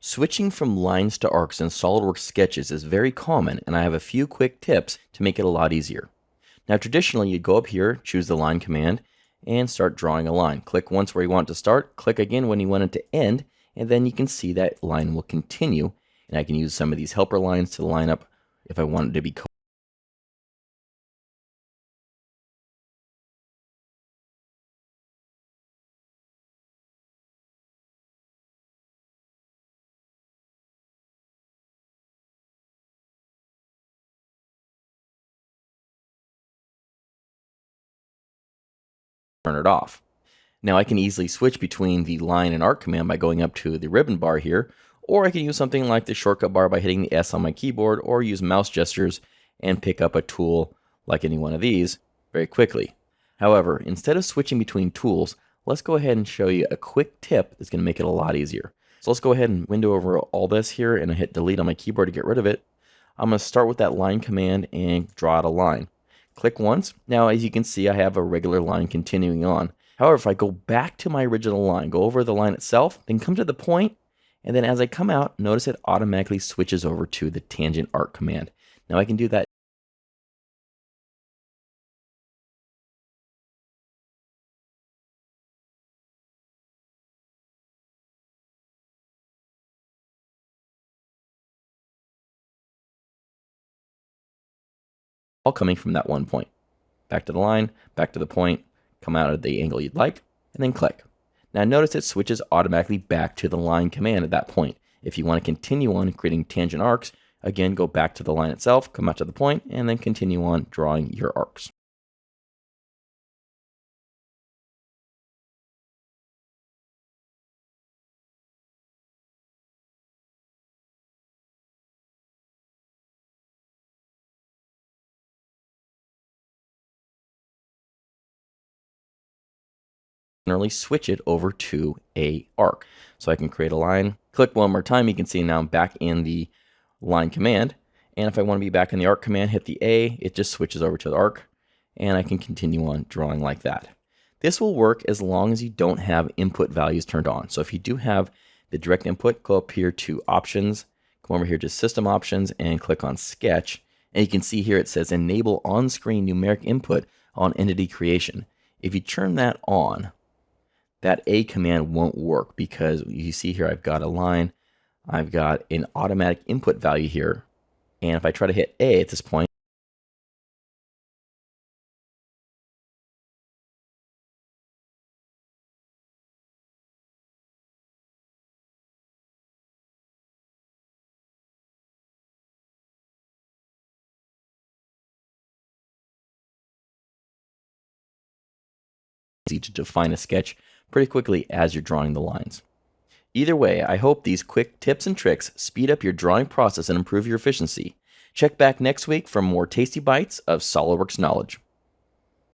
Switching from lines to arcs in SOLIDWORKS sketches is very common, and I have a few quick tips to make it a lot easier. Now traditionally you'd go up here, choose the line command, and start drawing a line. Click once where you want it to start, click again when you want it to end, and then you can see that line will continue. And I can use some of these helper lines to line up if I want it to be turn it off. Now I can easily switch between the line and arc command by going up to the ribbon bar here, or I can use something like the shortcut bar by hitting the S on my keyboard, or use mouse gestures and pick up a tool like any one of these very quickly. However, instead of switching between tools, let's go ahead and show you a quick tip that's going to make it a lot easier. So let's go ahead and window over all this here, and I hit delete on my keyboard to get rid of it. I'm going to start with that line command and draw out a line. Click once. Now as you can see, I have a regular line continuing on. However, if I go back to my original line, go over the line itself, then come to the point, and then as I come out, notice it automatically switches over to the tangent arc command. Now I can do that all coming from that one point. Back to the line, back to the point, come out at the angle you'd like, and then click. Now notice it switches automatically back to the line command at that point. If you want to continue on creating tangent arcs, again go back to the line itself, come out to the point, and then continue on drawing your arcs. Generally switch it over to a arc. So I can create a line, click one more time, you can see now I'm back in the line command, and if I want to be back in the arc command, hit the A, it just switches over to the arc, and I can continue on drawing like that. This will work as long as you don't have input values turned on. So if you do have the direct input, go up here to options, come over here to system options, and click on sketch, and you can see here it says enable on-screen numeric input on entity creation. If you turn that on, that A command won't work because you see here I've got a line, I've got an automatic input value here, and if I try to hit A at this point, it's easy to define a sketch pretty quickly as you're drawing the lines. Either way, I hope these quick tips and tricks speed up your drawing process and improve your efficiency. Check back next week for more tasty bites of SOLIDWORKS knowledge.